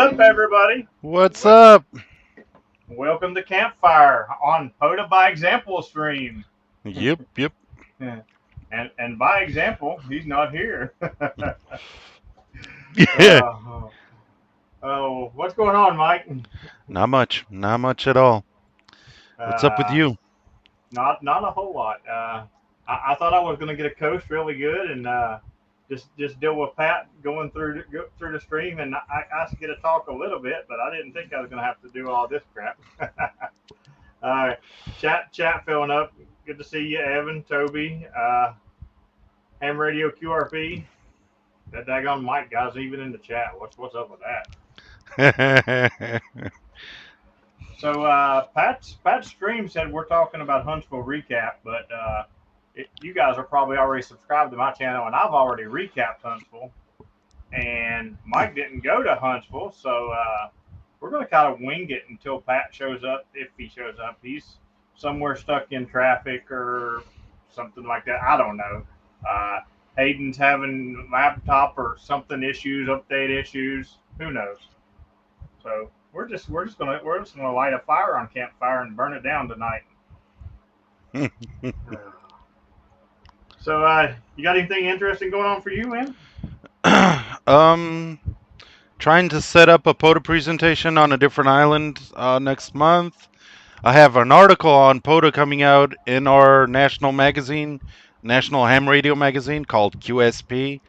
up, everybody? What's up? Welcome to Campfire on POTA by Example stream. Yep. And by example, he's not here. Yeah. uh, oh, what's going on, Mike? Not much at all. What's up with Uh, you? not a whole lot. I thought I was going to get a coast really good and just deal with Pat going through the stream, and I get to talk a little bit, but I didn't think I was going to have to do all this crap. uh, chat filling up. Good to see you, Evan, Toby, Ham Radio QRP. That daggone Mike guy's even in the chat. What's up with that? So Pat's stream said we're talking about Huntsville recap, but you guys are probably already subscribed to my channel, and I've already recapped Huntsville. And Mike didn't go to Huntsville, so we're going to kind of wing it until Pat shows up. If he shows up, he's somewhere stuck in traffic or something like that. I don't know. Uh, Hayden's having laptop or something issues, update issues. Who knows? So we're just gonna light a fire on campfire and burn it down tonight. So you got anything interesting going on for you, man? um, Trying to set up a POTA presentation on a different island next month. I have an article on POTA coming out in our national magazine, National Ham Radio magazine called QSP.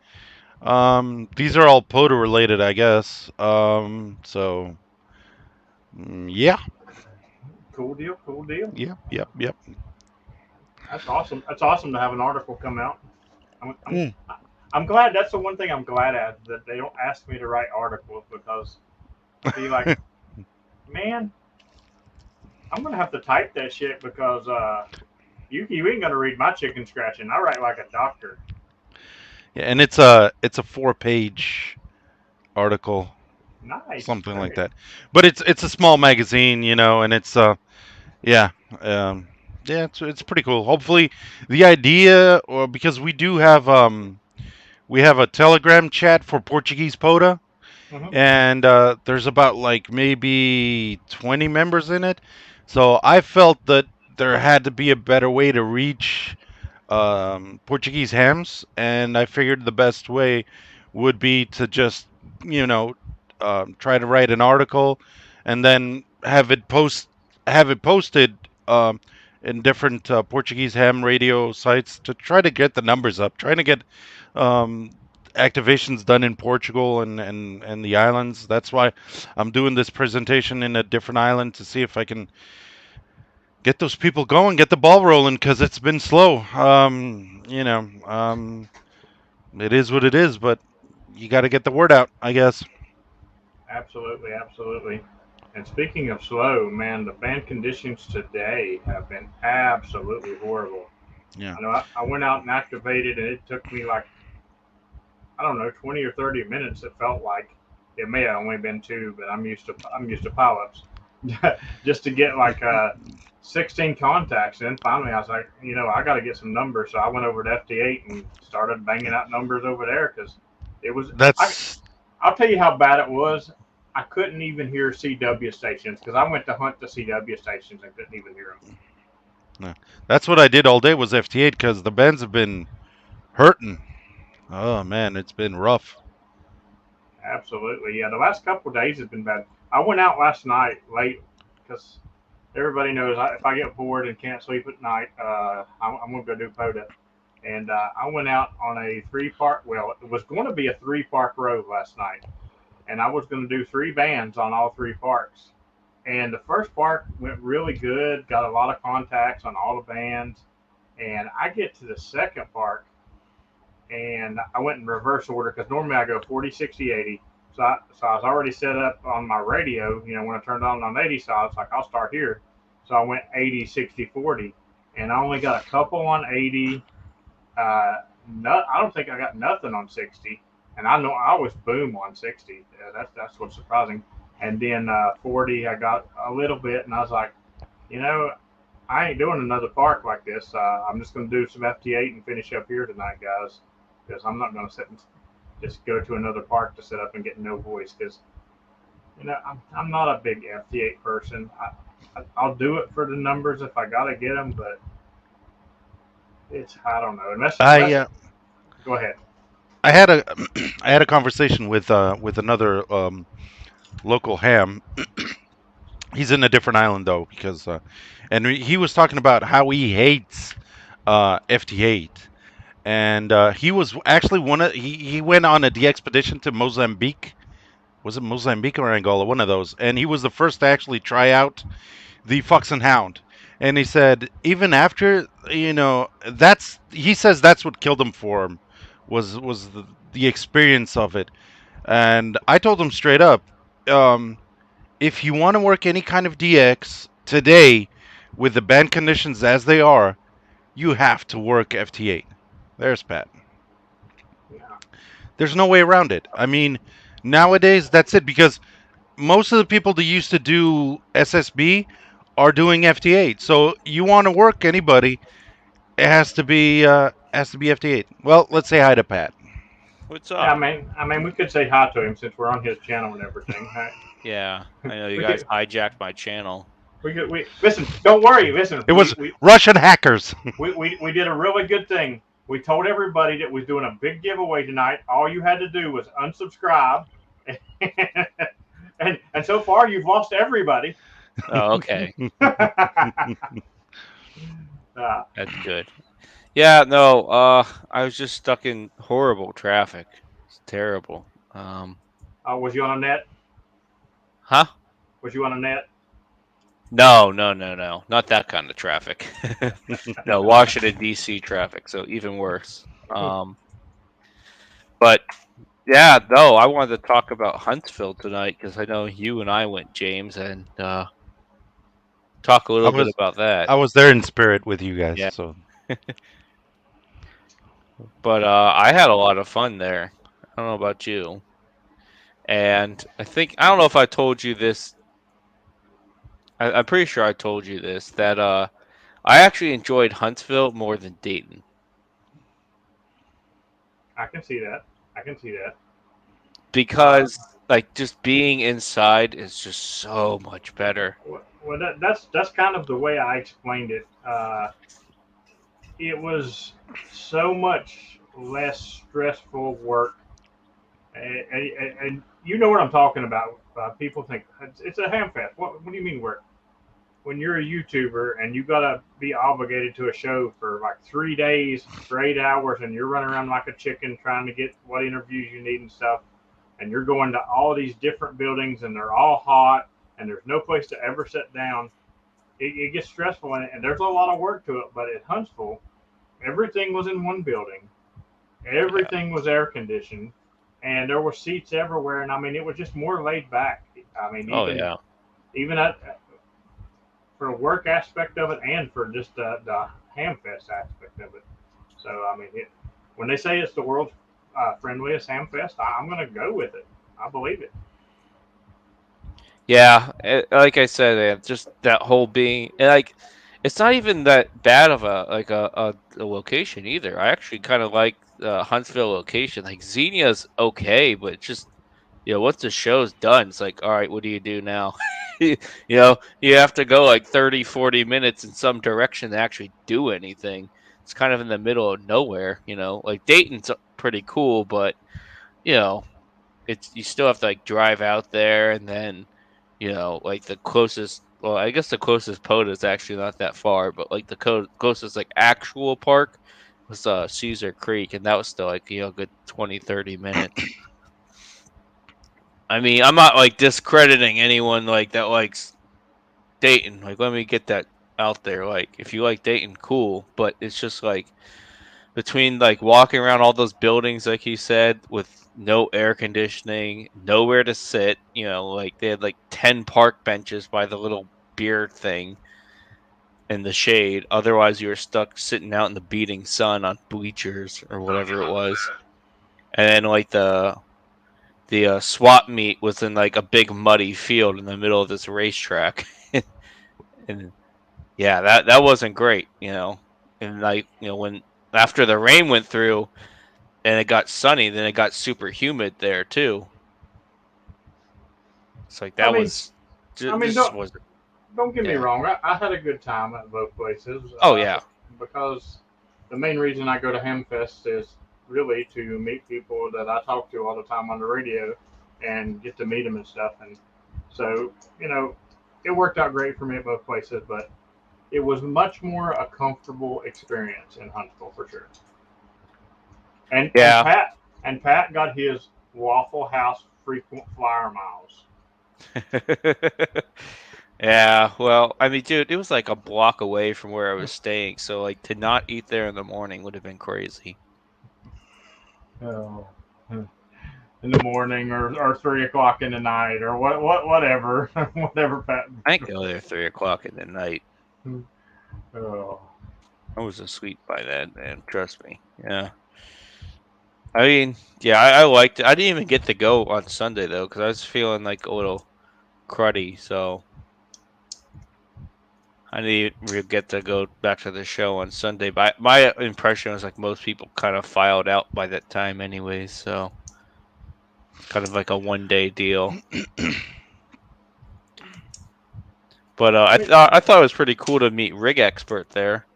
These are all POTA related, I guess. Yeah, Cool deal, cool deal. yep. That's awesome. That's awesome to have an article come out. I'm, I'm, Mm. I'm glad. That's the one thing I'm glad at, that they don't ask me to write articles, because I'd be like, man, I'm gonna have to type that shit because you ain't gonna read my chicken scratching. I write like a doctor. Yeah, and it's a 4-page article, Nice, something like very. that. But it's a small magazine, and it's yeah, um, yeah, it's pretty cool. Hopefully, the idea, or because we have a Telegram chat for Portuguese POTA, Mm-hmm. and there's about like maybe 20 members in it. So I felt that there had to be a better way to reach Portuguese hams, and I figured the best way would be to just, you know, try to write an article and then have it posted in different Portuguese ham radio sites to try to get the numbers up, trying to get um, activations done in Portugal and the islands. That's why I'm doing this presentation in a different island to see if I can get those people going, get the ball rolling, because it's been slow. It is what it is, but you got to get the word out, I guess. Absolutely, absolutely. And speaking of slow, man, the band conditions today have been absolutely horrible. Yeah, I know I went out and activated, and it took me like, I don't know, 20 or 30 minutes. It felt like it may have only been two, but I'm used to pileups. Just to get like 16 contacts. And then finally, I was like, I got to get some numbers. So I went over to FT8 and started banging out numbers over there, because it was. I that's I'll tell you how bad it was. I couldn't even hear CW stations because I went to hunt the CW stations and couldn't even hear them. uh, that's what I did all day was FT8 because the bands have been hurting. Oh man, it's been rough. Absolutely, yeah. The last couple of days has been bad. I went out last night late because everybody knows if I get bored and can't sleep at night, I'm gonna go do POTA. And I went out on a three park. Well, it was going to be a three-park road last night, and I was going to do three bands on all three parks. And the first park went really good, got a lot of contacts on all the bands. And I get to the second park, and I went in reverse order because normally I go 40, 60, 80. So I was already set up on my radio. When I turned on 80, so I was like, I'll start here. So I went 80, 60, 40. And I only got a couple on 80. I don't think I got nothing on 60. And I know I always boom on 60. That's what's surprising. And then 40, I got a little bit, and I was like, you know, I ain't doing another park like this. I'm just going to do some FT8 and finish up here tonight, guys, because I'm not going to sit and just go to another park to set up and get no voice. Because I'm not a big FT8 person. I'll do it for the numbers if I gotta get them, but I don't know I unless go ahead. I had a I had a conversation with another local ham. He's in a different island though, because and he was talking about how he hates FT8, and he was actually he went on a D expedition to Mozambique. Was it Mozambique or Angola? One of those. And he was the first to actually try out the Fox and Hound. And he said even after, he says that's what killed him for him, was the experience of it. And I told him straight up, um, if you want to work any kind of DX today with the band conditions as they are, you have to work FT8. There's Pat. Yeah. There's no way around it. I mean, nowadays that's it, because most of the people that used to do SSB are doing FT8. So you want to work anybody, it has to be FT8. Well, let's say hi to Pat. What's Yeah, up? I mean, we could say hi to him since we're on his channel and everything. Right? Yeah, I know you We guys could, hijacked my channel. we listen. Don't worry. Listen, It was Russian hackers. we did a really good thing. We told everybody that we're doing a big giveaway tonight. All you had to do was unsubscribe, and so far you've lost everybody. Oh, okay, uh, that's good. Yeah, no, I was just stuck in horrible traffic. It's terrible. was you on a net? Huh? Was you on a net? No, no, no, no, not that kind of traffic. No, Washington D.C. traffic, so even worse. But yeah, no, I wanted to talk about Huntsville tonight because I know you and I went, James, and talk a I little bit was about that. I was there in spirit with you guys. Yeah. So But I had a lot of fun there. I don't know about you. And I don't know if I told you this. I'm pretty sure I told you this, that I actually enjoyed Huntsville more than Dayton I can see that. I can see that. Uh, because like just being inside is just so much better. well, that's kind of the way I explained it. It was so much less stressful work, and you know what I'm talking about. People think it's a ham fest. What do you mean work? When you're a YouTuber and you gotta be obligated to a show for like 3 days for 8 hours, and you're running around like a chicken trying to get what interviews you need and stuff, and you're going to all these different buildings and they're all hot and there's no place to ever sit down. It gets stressful and there's a lot of work to it. But at Huntsville, everything was in one building, Yeah. everything was air conditioned, and there were seats everywhere. And I mean, it was just more laid back. I mean, Oh even yeah. even at, for the work aspect of it and for just the Hamfest aspect of it. So I mean, when they say it's the world's friendliest Hamfest, I'm going to go with it. I believe it. Yeah, like I said, just that whole being like, it's not even that bad of a location either. I actually kind of like the Huntsville location. Like Xenia's okay, but it's just once the show's done, it's like, all right, what do you do now? You have to go like 30, 40 minutes in some direction to actually do anything. It's kind of in the middle of nowhere. Like Dayton's pretty cool, but you know, it's you still have to like drive out there and then like the closest, well, I guess the closest POTA is actually not that far, but like the closest like actual park was Caesar Creek, and that was still like a good 20, 30 minutes. I mean, I'm not like discrediting anyone like that likes Dayton. Like, let me get that out there. Like, if you like Dayton, cool, but it's just like between like walking around all those buildings, like he said, with no air conditioning, nowhere to sit. Like they had like 10 park benches by the little beer thing in the shade. Otherwise, you were stuck sitting out in the beating sun on bleachers or whatever it was. And then like the swap meet was in like a big muddy field in the middle of this racetrack, and yeah, that wasn't great. And like when after the rain went through and it got sunny, then it got super humid there too. It's like that was. Don't get me Yeah. wrong. I had a good time at both places. Oh yeah. Because the main reason I go to Hamfest is really to meet people that I talk to all the time on the radio and get to meet them and stuff. And so, it worked out great for me at both places, but it was much more a comfortable experience in Huntsville for sure. And Pat got his Waffle House frequent flyer miles. Yeah, well, I mean, dude, it was like a block away from where I was staying, so like to not eat there in the morning would have been crazy. Oh, in the morning or 3 o'clock in the night or whatever, whatever. Pat. I ain't go there 3 o'clock in the night. Oh. I was asleep by then, man. Trust me. Yeah. I mean, yeah, I liked it. I didn't even get to go on Sunday though, because I was feeling like a little cruddy, so. I didn't really get to go back to the show on Sunday, but my impression was like most people kind of filed out by that time anyways, so kind of like a one-day deal. But I thought it was pretty cool to meet Rig Expert there.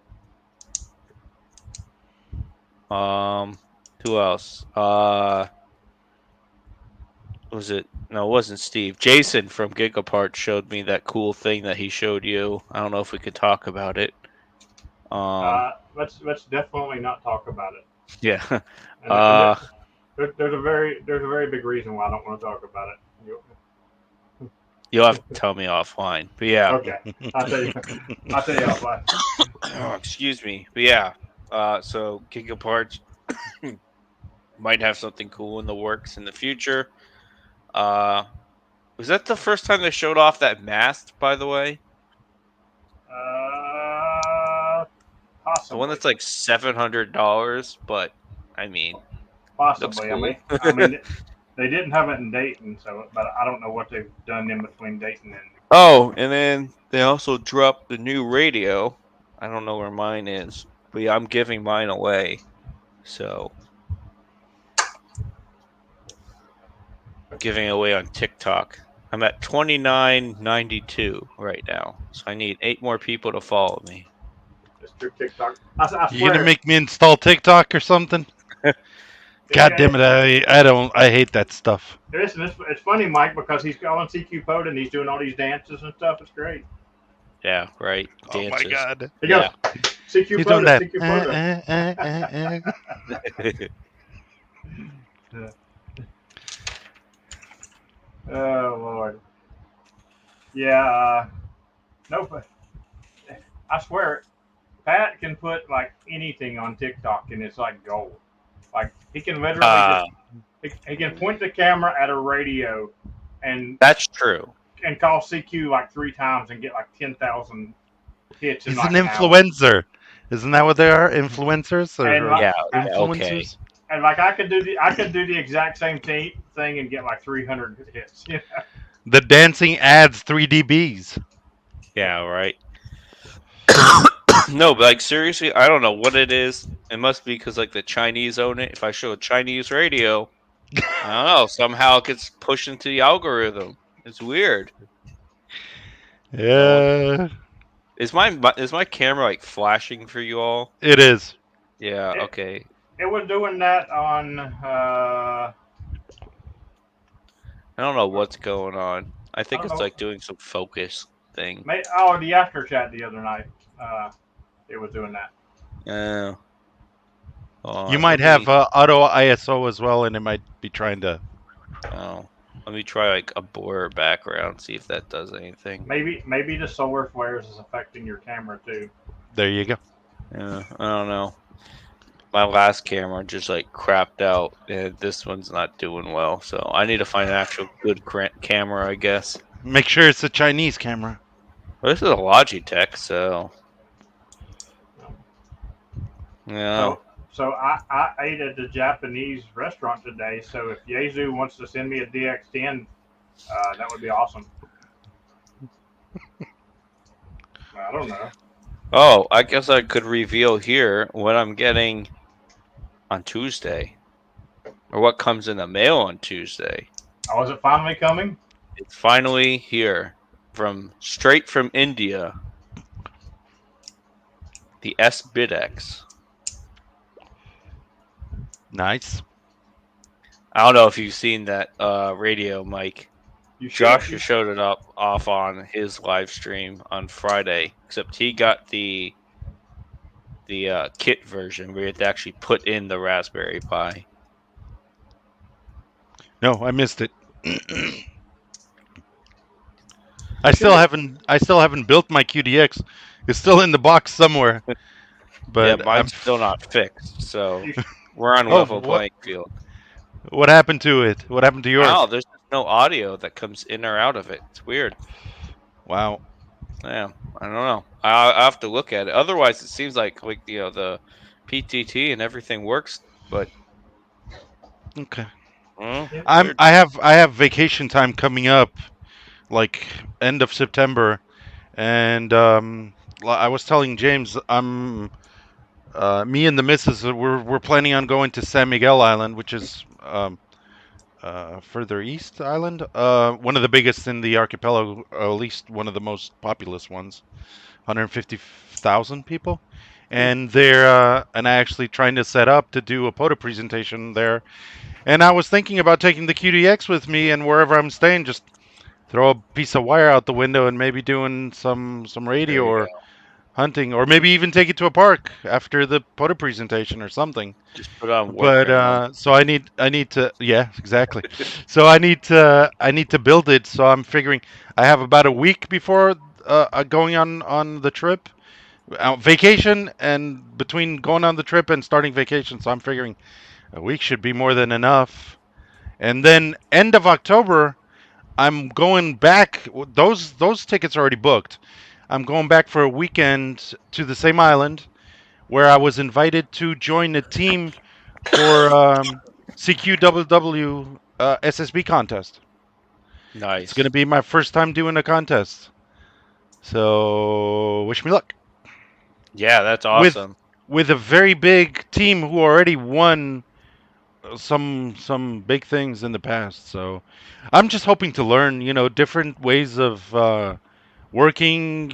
Who else? Was it? No, it wasn't Steve. Jason from Gigapart showed me that cool thing that he showed you. I don't know if we could talk about it. Let's definitely not talk about it. Yeah. There's a very big reason why I don't want to talk about it. You'll have to tell me offline. But yeah. Okay. I'll tell you offline. Oh, excuse me. But yeah. So Gigapart might have something cool in the works in the future. Was that the first time they showed off that mast, by the way? Possibly. The one that's like $700, but I mean, possibly. Cool. I mean, they didn't have it in Dayton, but I don't know what they've done in between Dayton and. Oh, and then they also dropped the new radio. I don't know where mine is, but yeah, I'm giving mine away. So. Giving away on TikTok. I'm at 29.92 right now, so I need 8 more people to follow me. Mr. TikTok. I swear. You gonna make me install TikTok or something? God damn it! I hate that stuff. Listen, it's funny, Mike, because he's on CQ Pod and he's doing all these dances and stuff. It's great. Yeah, right. Dances. Oh my god! He goes, CQ He's Pod, doing that. CQ Pod. Oh Lord. Yeah. Nope. I swear, Pat can put like anything on TikTok and it's like gold. Like he can literally he can point the camera at a radio and that's true. And call CQ like 3 times and get like 10,000 hits. He's an influencer. Isn't that what they are? Influencers? Or, influencers? Okay. And like I could do the exact same thing and get like 300 hits. You know? The dancing adds 3 dBs. Yeah, right. No, but like seriously, I don't know what it is. It must be because like the Chinese own it. If I show a Chinese radio, I don't know. Somehow it gets pushed into the algorithm. It's weird. Yeah. Is my camera like flashing for you all? It is. Yeah. Okay. It was doing that on. I don't know what's going on. I think it's like doing some focus thing. The after chat the other night. It was doing that. You might have auto ISO as well, and it might be trying to. Oh, let me try like a blur background, see if that does anything. Maybe the solar flares is affecting your camera too. There you go. Yeah, I don't know. My last camera just like crapped out, and this one's not doing well. So I need to find an actual good camera, I guess. Make sure it's a Chinese camera. Well, this is a Logitech, so. Yeah. So I ate at the Japanese restaurant today. So if Yezu wants to send me a DX10, that would be awesome. I don't know. Oh, I guess I could reveal here what I'm getting on Tuesday, or what comes in the mail on Tuesday. Oh, is it finally coming? It's finally here, straight from India. The S-Bidex. Nice. I don't know if you've seen that radio, Mike. You Josh should. just showed it off on his live stream on Friday. Except he got the kit version where you have to actually put in the Raspberry Pi. No, I missed it. I still haven't built my QDX. It's still in the box somewhere. But yeah, mine's still not fixed, so You, we're on oh, level playing field. what happened to it? What happened to yours? Wow, there's just no audio that comes in or out of it. It's weird. Wow. Yeah, I don't know. I have to look at it. Otherwise, it seems like the PTT and everything works, but Okay. weird. I have vacation time coming up, like end of September, and I was telling James me and the missus we're planning on going to San Miguel Island, which is further east island, one of the biggest in the archipelago, or at least one of the most populous ones, 150,000 people, and and I actually trying to set up to do a POTA presentation there, and I was thinking about taking the QDX with me, and wherever I'm staying, just throw a piece of wire out the window and maybe doing some radio There you or go. hunting, or maybe even take it to a park after the POTA presentation or something. Just put on But work. so I need to, yeah, exactly. So I need to build it. So I'm figuring I have about a week before going on the trip, vacation, and between going on the trip and starting vacation. So I'm figuring a week should be more than enough. And then end of October, I'm going back. Those tickets are already booked. I'm going back for a weekend to the same island where I was invited to join a team for CQWW SSB contest. It's Nice. going to be my first time doing a contest. So wish me luck. Yeah, that's With awesome. with a very big team who already won some big things in the past. So I'm just hoping to learn, different ways of working,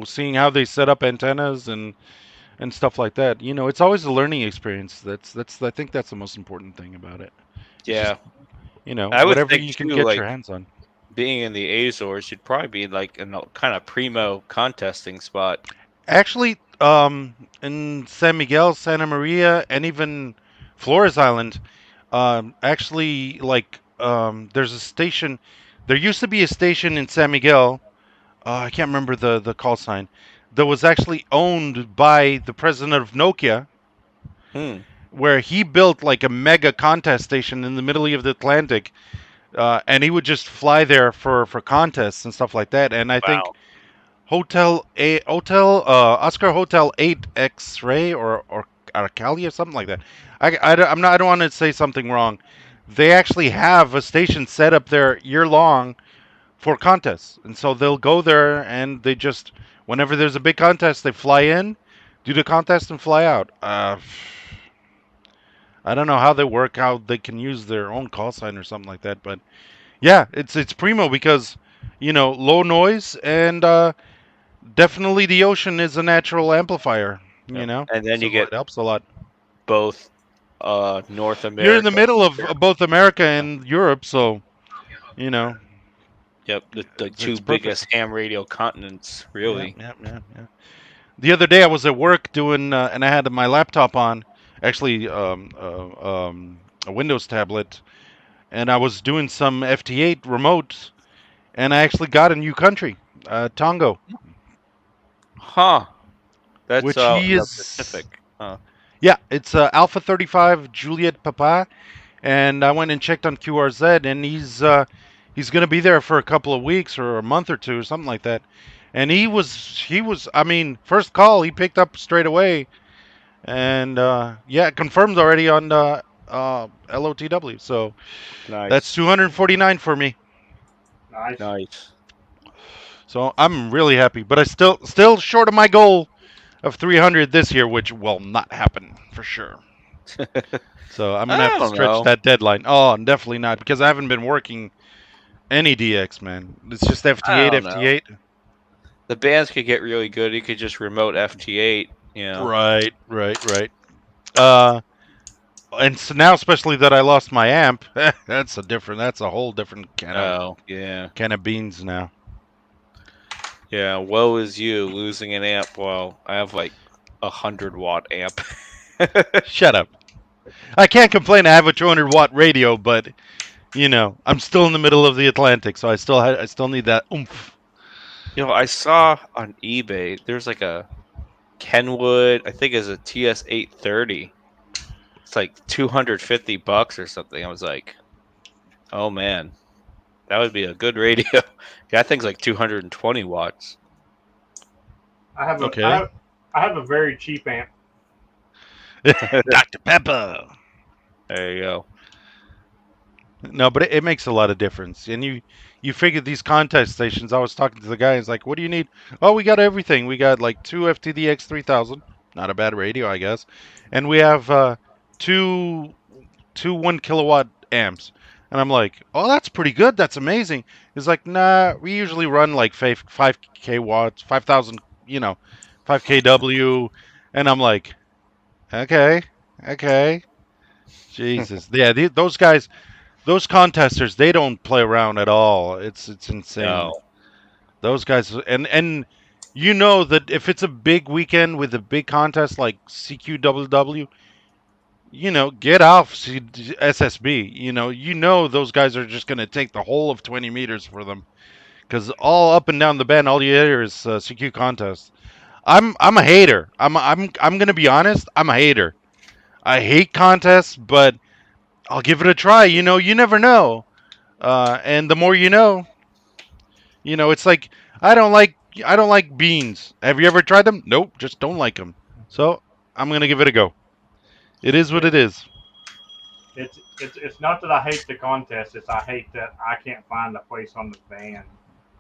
seeing how they set up antennas and stuff like that. It's always a learning experience. That's I think that's the most important thing about it. It's just, Yeah, I would whatever think you can too. get Like your hands on. being in the Azores, you'd probably be like in a kind of primo contesting spot. Actually, in San Miguel, Santa Maria, and even Flores Island, actually, like, there's a station. There used to be a station in San Miguel. I can't remember the call sign. That was actually owned by the president of Nokia, Hmm. where he built like a mega contest station in the middle of the Atlantic, and he would just fly there for contests and stuff like that. And I think Wow. Oscar Hotel 8 X-Ray or Arcali or something like that. I don't want to say something wrong. They actually have a station set up there year long for contests, and so they'll go there and they just whenever there's a big contest, they fly in, do the contest, and fly out. I don't know how they work, how they can use their own call sign or something like that, but yeah, it's primo because low noise and definitely the ocean is a natural amplifier. Yep. And then So you get it helps a lot. both North You're in the America. middle of both America and Europe, so you know Yep, the two it's perfect. biggest ham radio continents, Yeah, really. yeah, yeah, yeah. The other day I was at work doing, and I had my laptop on, actually a Windows tablet, and I was doing some FT8 remote, and I actually got a new country, Tongo, Huh. That's which he the is. Pacific. Huh. Yeah, it's Alpha 35 Juliet Papa, and I went and checked on QRZ, and he's going to be there for a couple of weeks or a month or two or something like that. And he was I mean, first call he picked up straight away, and yeah, confirmed already on LOTW. So that's Nice. 249 for me. nice. Nice. So I'm really happy, but I still short of my goal of 300 this year, which will not happen for sure. So I'm gonna have I to don't stretch know. that deadline. Oh, definitely not, because I haven't been working Any DX, man. It's just I FT8, don't know. FT8. The bands could get really good. You could just remote FT8. You know. Right. And so now, especially that I lost my amp, that's a whole different can of beans now. Yeah, woe is you losing an amp. Well, I have like 100-watt amp. Shut up. I can't complain. I have a 200-watt radio, but I'm still in the middle of the Atlantic, so I still need that oomph. I saw on eBay there's like a Kenwood. I think it's a TS830. It's like $250 or something. I was like, oh man, that would be a good radio. That thing's like 220 watts. I have a Okay. I have a very cheap amp. Dr. Pepper. There you go. No, but it makes a lot of difference. And you figure these contest stations, I was talking to the guy, he's like, what do you need? Oh, we got everything. We got like 2 FTDX 3000. Not a bad radio, I guess. And we have two 1 kilowatt amps. And I'm like, oh, that's pretty good. That's amazing. He's like, nah, we usually run like 5K watts, 5,000, 5 kW. And I'm like, okay. Jesus. Yeah, those guys, those contesters, they don't play around at all. It's insane. No. Those guys, and that if it's a big weekend with a big contest like CQWW, get off SSB. Those guys are just gonna take the whole of 20 meters for them, because all up and down the bend, all you hear is CQ contests. I'm a hater. I'm gonna be honest. I'm a hater. I hate contests, but I'll give it a try. You never know. And the more it's like I don't like beans. Have you ever tried them? Nope, just don't like them. So I'm gonna give it a go. It is what it is. It's not that I hate the contest. It's I hate that I can't find a place on the van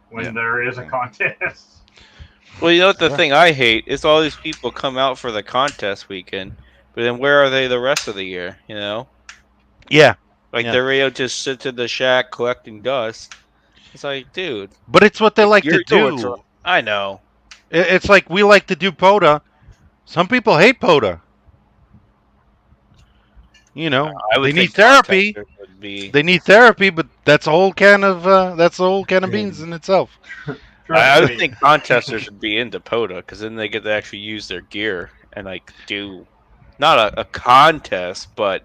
when there is a contest. Well, you know what the thing I hate is all these people come out for the contest weekend, but then where are they the rest of the year? Yeah. Like the radio just sits in the shack collecting dust. It's like, dude. But it's what they like to do. I know. It's like we like to do POTA. Some people hate POTA. They need therapy. They need therapy, but that's a whole can of beans in itself. I would think contesters should be into POTA, because then they get to actually use their gear and do not a contest, but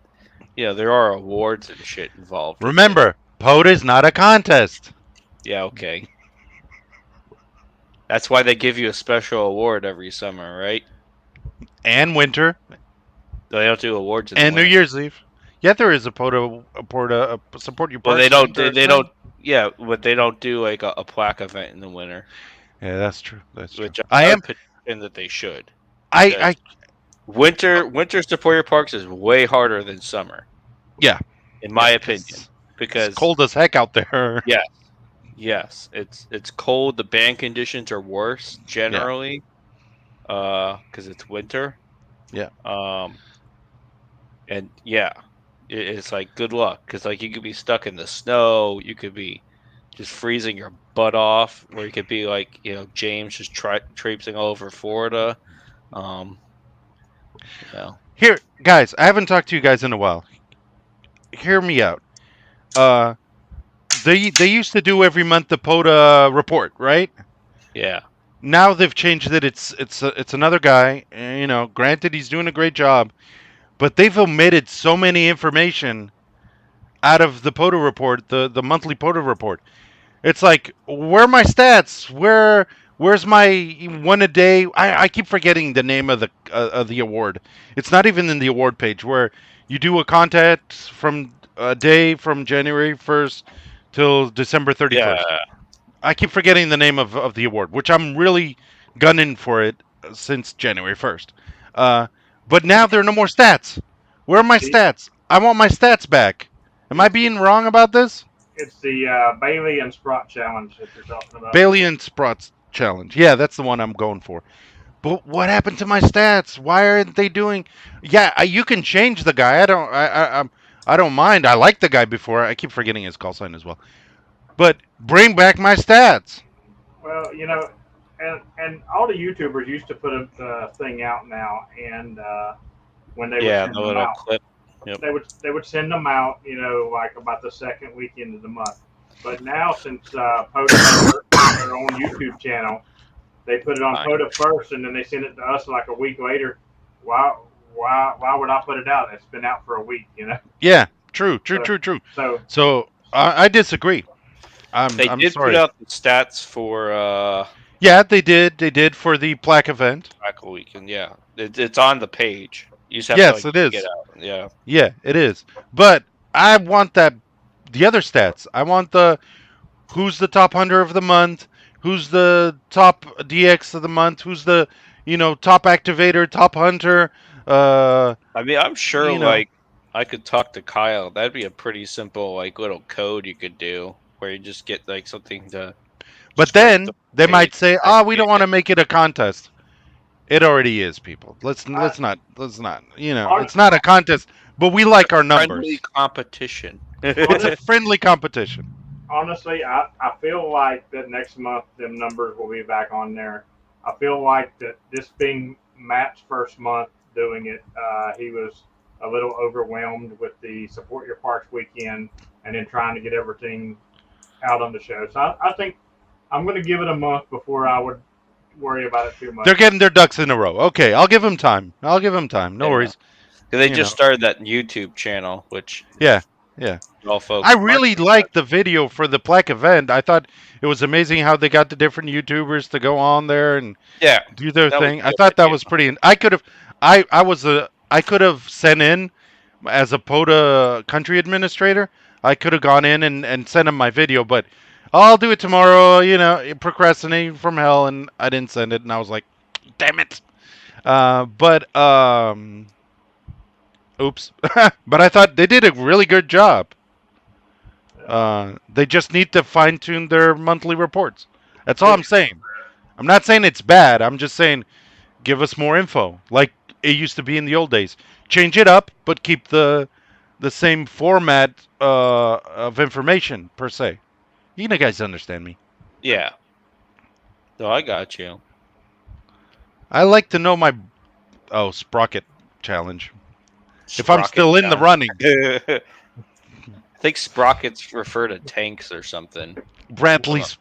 there are awards and shit involved. Remember, POTA is not a contest. Yeah, okay. That's why they give you a special award every summer, right? And winter. They don't do awards and New Year's Eve. Yeah, there is a POTA support your park. Well, they don't. Yeah, but they don't do like a plaque event in the winter. Yeah, that's true. Which I am petitioning that they should. Winter support your parks is way harder than summer. Yeah, in my opinion, because it's cold as heck out there. Yes, it's cold. The band conditions are worse generally, because it's winter. Yeah. And it's like good luck, because you could be stuck in the snow, you could be just freezing your butt off, or you could be like James just traipsing all over Florida. Here, guys, I haven't talked to you guys in a while. Hear me out. They used to do every month the POTA report, right? Yeah. Now they've changed it. It's another guy. Granted, he's doing a great job, but they've omitted so many information out of the POTA report, the monthly POTA report. It's like, where are my stats? Where's my one a day? I keep forgetting the name of the award. It's not even in the award page, where you do a contest from a day from January 1st till December 31st. Yeah. I keep forgetting the name of the award, which I'm really gunning for it since January 1st. But now there are no more stats. Where are my stats? I want my stats back. Am I being wrong about this? It's the Bailey and Sprott challenge that you're talking about. Bailey and Sprott challenge. Yeah, that's the one I'm going for. But what happened to my stats? Why aren't they doing? Yeah, you can change the guy. I don't mind. I liked the guy before. I keep forgetting his call sign as well. but bring back my stats. Well, and all the YouTubers used to put a thing out now, and when they would Yeah, send the them little out, clip. Yep. they would send them out, like about the second weekend of the month. But now, since POTA has their own YouTube channel, they put it on Fine. POTA first, and then they send it to us like a week later. Why would I put it out? It's been out for a week, Yeah, true. So, so So I disagree. They I'm did put sorry. out the stats for Yeah, they did. They did for the plaque event. Tackle Weekend. Yeah, it's on the page. You just have Yes, to it is. get out. Yeah. Yeah, it is. But I want the other stats. I want who's the top hunter of the month, who's the top DX of the month, who's the top activator, top hunter. I mean, I'm sure You know. I could talk to Kyle. That'd be a pretty simple little code you could do where you just get something to. But just put then the they page, might say, we don't want activate to make it a contest. It already is, people. Let's I, not. hon- It's not a contest, but we like our numbers. friendly competition. It's a friendly competition. honestly, I feel like that next month them numbers will be back on there. I feel like that this being Matt's first month doing it, he was a little overwhelmed with the Support Your Parks weekend and then trying to get everything out on the show. So I think I'm going to give it a month before I would worry about it too much. They're getting their ducks in a row. Okay, I'll give them time. No Yeah. worries. They You just know. started that YouTube channel, which Yeah. all folks. I really liked the video for the plaque event. I thought it was amazing how they got the different YouTubers to go on there and Yeah, do their that was thing. a I good thought that idea. was pretty. I could have, I could have sent in as a POTA country administrator. I could have gone in and sent him my video, but I'll do it tomorrow. Procrastinating from hell, and I didn't send it, and I was like, damn it. But oops. But I thought they did a really good job. They just need to fine tune their monthly reports. That's all I'm saying. I'm not saying it's bad. I'm just saying give us more info, like it used to be in the old days. Change it up, but keep the same format of information per se. You guys understand me. Yeah. No, I got you. I like to know my Sprocket challenge. If I'm Sprocket still in the running, I think sprockets refer to tanks or something. Brantley's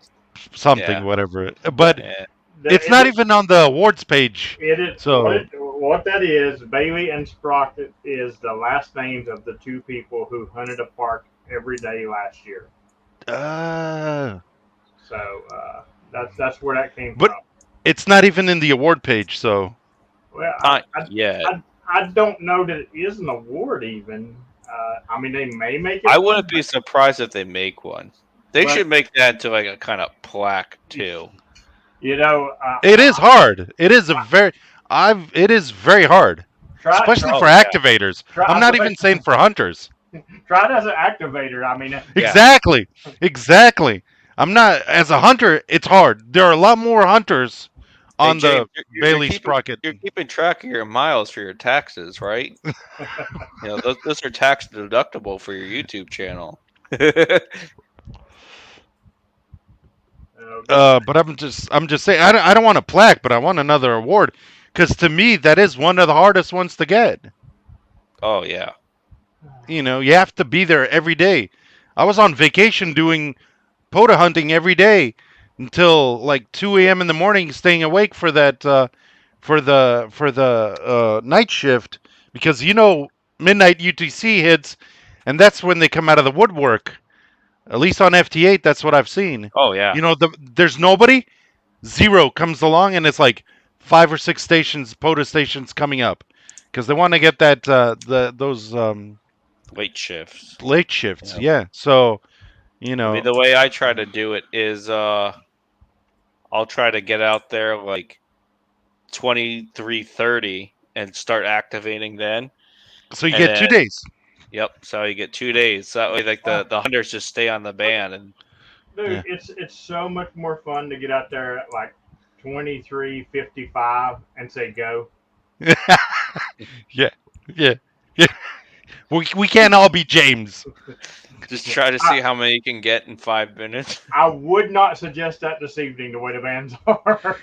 something, Yeah. whatever. But Yeah. it's not even on the awards page. It is So what that is. Bailey and Sprocket is the last names of the two people who hunted a park every day last year. So that's where that came But from. it's not even in the award page. So Well, Not yet. I don't know that it is an award even. I mean, they may make it. I wouldn't be surprised if they make one. They But- should make that into a kind of plaque too. it is hard. It is It is very hard, especially for yeah. activators. Try- I'm not even saying for hunters. Try it as an activator. I mean, Yeah. Exactly. I'm not as a hunter. It's hard. There are a lot more hunters on Hey, James, the you're Bailey keeping- Sprocket. You're keeping track of your miles for your taxes, right? Those are tax deductible for your YouTube channel. But I'm just saying. I don't want a plaque, but I want another award because to me that is one of the hardest ones to get. Oh yeah. You have to be there every day. I was on vacation doing POTA hunting every day until like 2 a.m. in the morning, staying awake for that for the night shift because midnight UTC hits, and that's when they come out of the woodwork. At least on FT8, that's what I've seen. Oh yeah. There's nobody. Zero comes along, and it's like 5 or 6 POTA stations coming up because they want to get that those Late shifts. late shifts. Yeah. Yeah. So, I mean, the way I try to do it is I'll try to get out there like 23:30 and start activating then. so you and get 2 then- days. Yep. So you get 2 days. That way, like the hunters just stay on the band and dude, Yeah. it's so much more fun to get out there at like 23:55 and say go. Yeah. We can't all be James. Just try to see how many you can get in 5 minutes. I would not suggest that this evening, the way the bands are.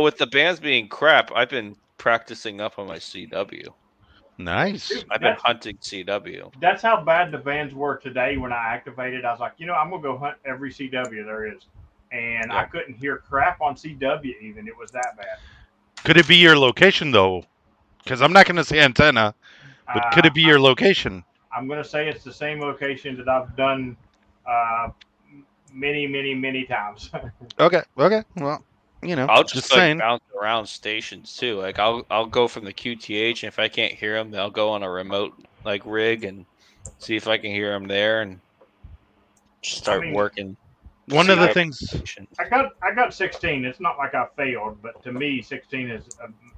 With the bands being crap, I've been practicing up on my CW. Nice. I've been hunting CW. That's how bad the bands were today when I activated. I was like, I'm going to go hunt every CW there is. And I couldn't hear crap on CW even. It was that bad. Could it be your location, though? Because I'm not going to say antenna, but could it be your location? I'm going to say it's the same location that I've done many, many, many times. Okay. Well, I'll just saying. bounce around stations too. Like I'll go from the QTH, and if I can't hear them, then I'll go on a remote rig and see if I can hear them there, and just start working. One of the things I got 16. It's not like I failed, but to me, 16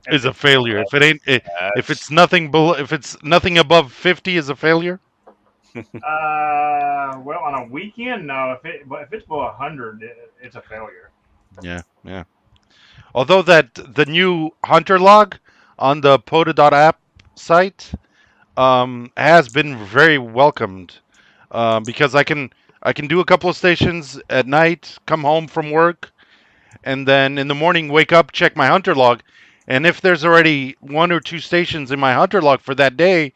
is a failure. If it's nothing below, if it's nothing above 50, is a failure. Well, on a weekend, no. If it's below 100, it's a failure. Yeah. Although the new hunter log on the POTA.app site has been very welcomed because I can do a couple of stations at night, come home from work, and then in the morning wake up, check my hunter log, and if there's already 1 or 2 stations in my hunter log for that day,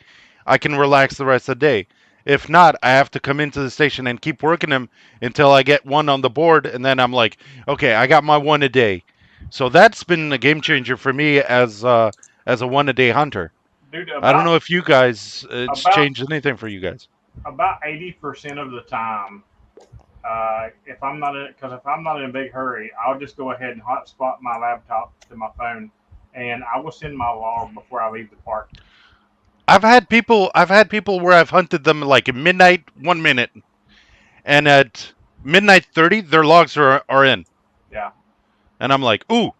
I can relax the rest of the day. If not, I have to come into the station and keep working them until I get one on the board, and then I'm like, okay, I got my 1 a day. So that's been a game changer for me as a 1 a day hunter. Dude, I don't know if you guys it's changed anything for you guys. About 80% of the time, if I'm not in a big hurry, I'll just go ahead and hotspot my laptop to my phone, and I will send my log before I leave the park. I've had people where I've hunted them like at midnight 1 minute, and at midnight 30 their logs are in. Yeah. And I'm like, ooh,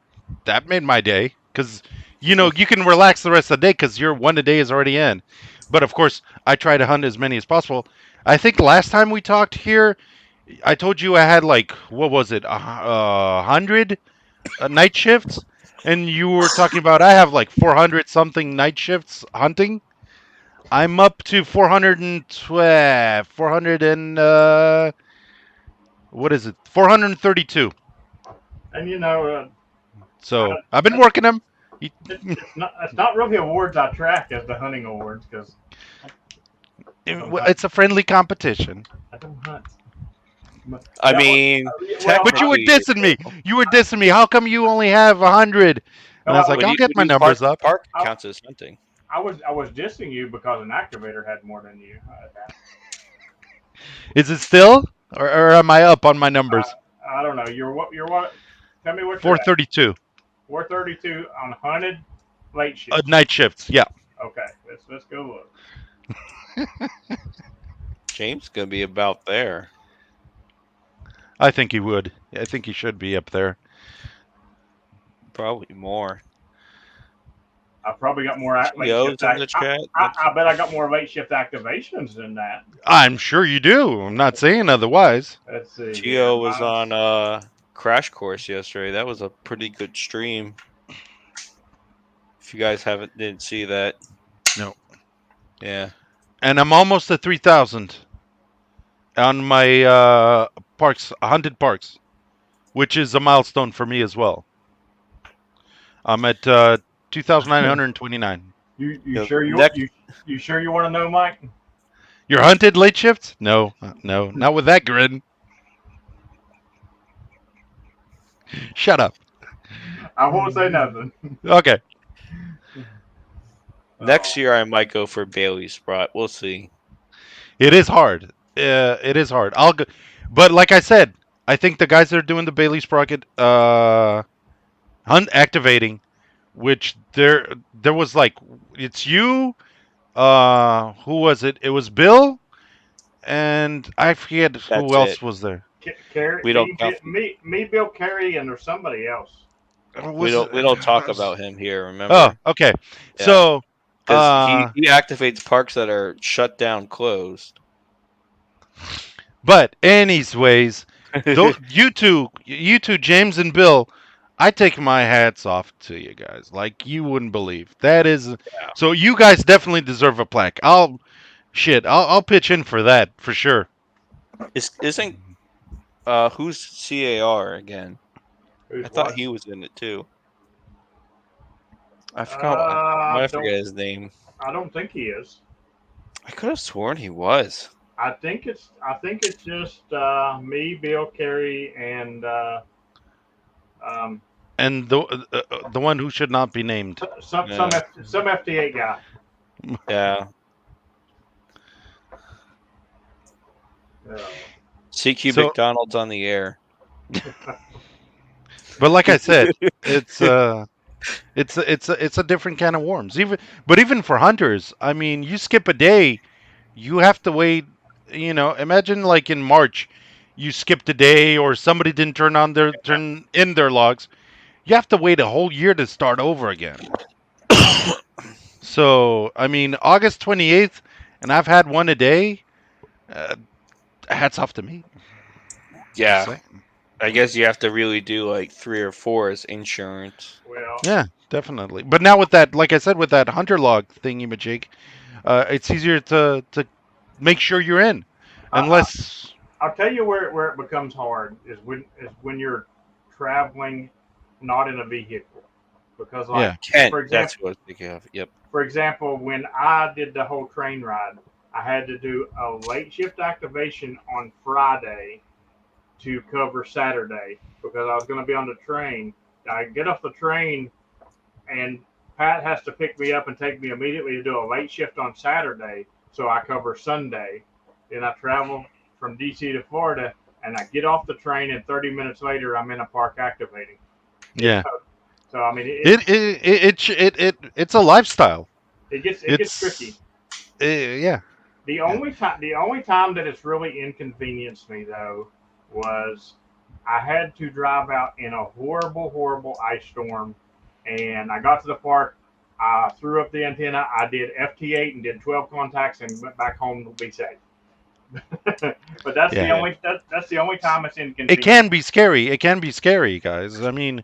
that made my day, because you can relax the rest of the day because your 1 a day is already in. But of course, I try to hunt as many as possible. I think last time we talked here, I told you I had like, what was it, 100 night shifts, and you were talking about I have like 400 something night shifts hunting. I'm up to 412, 400 and what is it? 432. And so I've been working them. It's not really awards I track as the hunting awards because it's a friendly competition. I don't hunt. I mean, but you were dissing me. You were dissing me. How come you only have 100? And I was like, I'll get my numbers up. Park counts as hunting. I was dissing you because an activator had more than you. Is it still, or am I up on my numbers? I don't know. You're what? Tell me what. 432. 432 on hunted late shifts. Night shifts. Yeah. Okay, let's go look. James gonna be about there. I think he would. I think he should be up there. Probably more. I probably got more late shift in the chat. I bet I got more late shift activations than that. I'm sure you do. I'm not saying otherwise. Let's see. Geo was on Crash Course yesterday. That was a pretty good stream. If you guys didn't see that. No. Yeah. And I'm almost at 3,000 on my hunted parks, which is a milestone for me as well. I'm at 2,929. You sure you sure you want to know, Mike? You're hunted late shifts? No, not with that grin. Shut up. I won't say nothing. Okay. Next year I might go for Bailey Sprott. We'll see. It is hard. It is hard. I'll go, but like I said, I think the guys that are doing the Bailey Sprocket hunt activating, which there was like, it's you, who was it? It was Bill, and I forget who else was there. Carrie, we don't me, Bill, Carey, and there's somebody else. We don't talk about him here. Remember? Oh, okay. Yeah. So he activates parks that are shut down, closed. But anyways, you two, James and Bill, I take my hats off to you guys. Like you wouldn't believe. That is so. You guys definitely deserve a plaque. Shit, I'll pitch in for that for sure. Isn't who's CAR again? Who's I thought what? he was in it too. I forgot. I forget his name. I don't think he is. I could have sworn he was. I think it's just me, Bill, Carey, and um, And the one who should not be named. some FT8 guy. Yeah. CQ So- McDonald's on the air. But like I said, it's a different can of worms. Even for hunters, I mean, you skip a day, you have to wait. You know, imagine like in March, you skipped a day, or somebody didn't turn in their logs. You have to wait a whole year to start over again. So I mean, August 28th, and I've had one a day. Hats off to me. Yeah. Just saying. I guess you have to really do like 3 or 4 as insurance. Well, Yeah, definitely. But now with that, like I said, with that hunter log thingy, Majig, it's easier to make sure you're in, unless. I'll tell you where it becomes hard is when you're traveling, not in a vehicle, because like Kent, for example, that's what I was thinking of. Yep. for example, when I did the whole train ride, I had to do a late shift activation on Friday to cover Saturday because I was going to be on the train. I get off the train, and Pat has to pick me up and take me immediately to do a late shift on Saturday, so I cover Sunday. Then I travel from DC to Florida, and I get off the train, and 30 minutes later, I'm in a park activating. Yeah. So I mean, it's a lifestyle. It gets tricky. Yeah. The only time that it's really inconvenienced me though was I had to drive out in a horrible ice storm, and I got to the park. I threw up the antenna. I did FT8 and did 12 contacts and went back home to be safe. But that's the only time it's inconvenient. It can be scary. It can be scary, guys. I mean,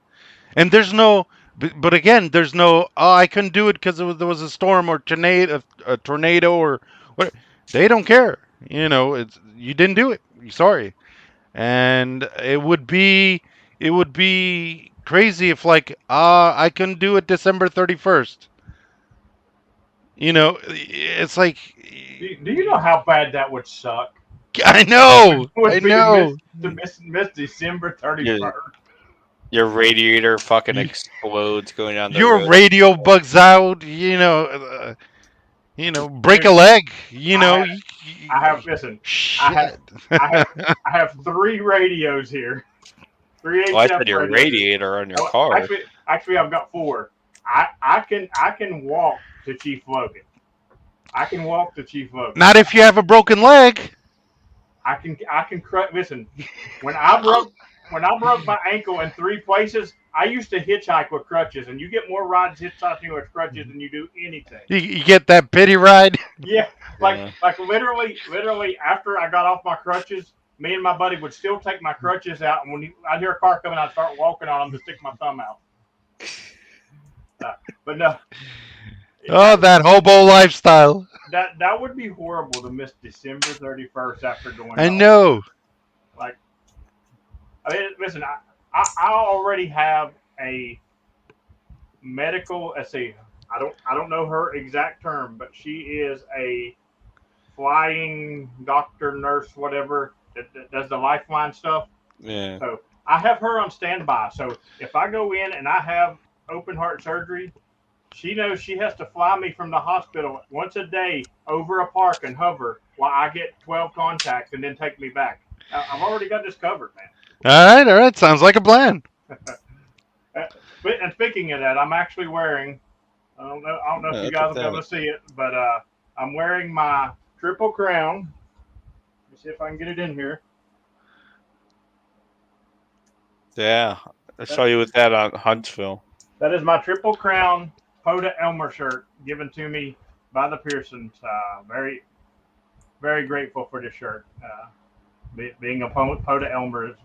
and there's no. But again, there's no. Oh, I couldn't do it because there was a storm or a tornado or what. They don't care. You know, you didn't do it. Sorry. And it would be crazy if like I couldn't do it December 31st. You know, it's like. Do you know how bad that would suck? I know. I know. To miss December 31st. Your radiator fucking explodes going down the Your road. radio bugs out. Break a leg. I have 3 radios here. 3 I said your radiator on your car. Actually, I've got 4. I can walk to Chief Logan. Not if you have a broken leg. I can listen. When I broke my ankle in 3 places, I used to hitchhike with crutches, and you get more rides hitchhiking with crutches than you do anything. You get that pity ride? Yeah, like literally after I got off my crutches, me and my buddy would still take my crutches out, and when I'd hear a car coming, I'd start walking on them to stick my thumb out. But no. Oh, that hobo lifestyle. That would be horrible to miss December 31st after going. I know. Like, I mean, listen, I already have a medical. Let's see, I don't know her exact term, but she is a flying doctor, nurse, whatever that does the lifeline stuff. Yeah. So I have her on standby. So if I go in and I have open heart surgery, she knows she has to fly me from the hospital once a day over a park and hover while I get 12 contacts and then take me back. I've already got this covered, man. All right. Sounds like a plan. And speaking of that, I'm actually wearing. I don't know if you guys will be able to see it, but I'm wearing my Triple Crown. Let me see if I can get it in here. Yeah, I saw you with that on Huntsville. That is my Triple Crown Poda Elmer shirt given to me by the Pearsons. Very, very grateful for this shirt. Being a Poda Elmer is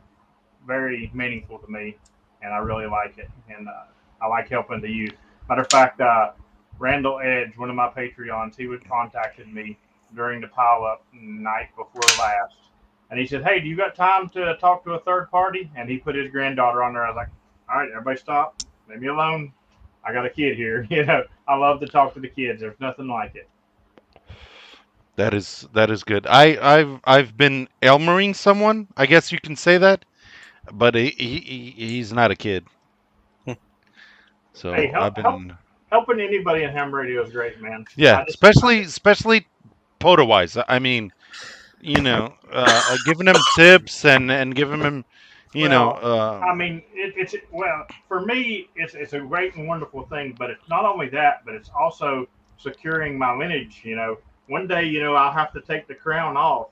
very meaningful to me, and I really like it. And I like helping the youth. Matter of fact, Randall Edge, one of my Patreons, he contacted me during the pile-up night before last, and he said, "Hey, do you got time to talk to a third party?" And he put his granddaughter on there. I was like, "All right, everybody, stop. Leave me alone. I got a kid here. I love to talk to the kids. There's nothing like it." That is good. I've been Elmering someone. I guess you can say that, but he's not a kid. So Hey, I've been helping anybody in ham radio is great, man. yeah, I just, especially POTA wise. I mean, giving him tips and giving him, you know, well, I mean, it's well for me, it's a great and wonderful thing. But it's not only that, but it's also securing my lineage. One day, I'll have to take the crown off,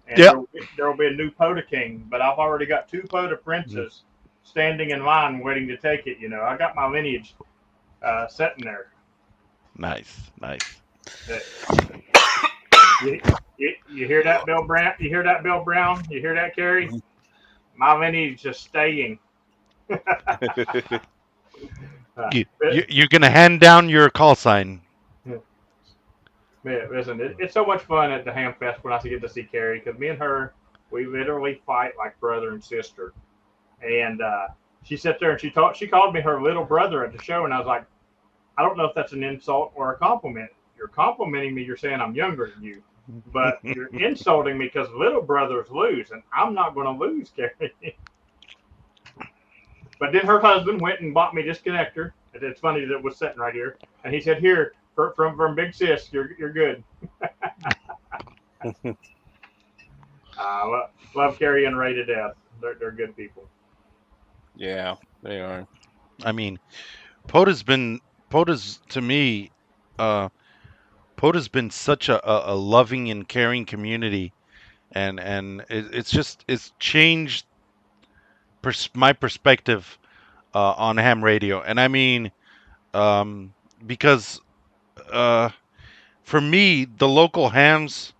and yeah. there'll be a new POTA king. But I've already got two POTA princes standing in line waiting to take it. I got my lineage sitting there. Nice. You, you hear that, Bill Brown? You hear that, Bill Brown? You hear that, Kerry? My lineage is staying. You're gonna hand down your call sign. Man, listen, it's so much fun at the Ham Fest when I get to see Carrie, because me and her, we literally fight like brother and sister. And she sat there and she called me her little brother at the show, and I was like, I don't know if that's an insult or a compliment. You're complimenting me. You're saying I'm younger than you, but you're insulting me because little brothers lose, and I'm not going to lose, Carrie. But then her husband went and bought me this connector. It's funny that it was sitting right here, and he said, "Here, from Big Sis, you're good." Love Carrie and Ray to death. They're good people. Yeah, they are. I mean, POTA's to me, POTA's been such a loving and caring community, and it's changed my perspective on ham radio. And I mean, because for me, the local hams,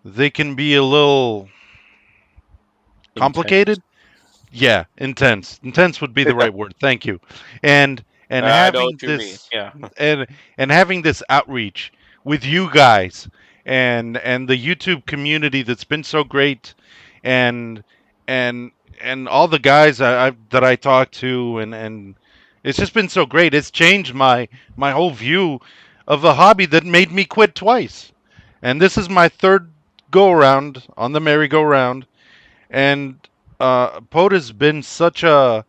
they can be a little complicated. Yeah, intense. Intense would be the right word. Thank you. And I know having what you mean. Yeah. and having this outreach with you guys and the YouTube community that's been so great, and and all the guys that I talked to, and it's just been so great. It's changed my whole view of a hobby that made me quit twice. And this is my third go around on the merry-go-round, and POTA's been such a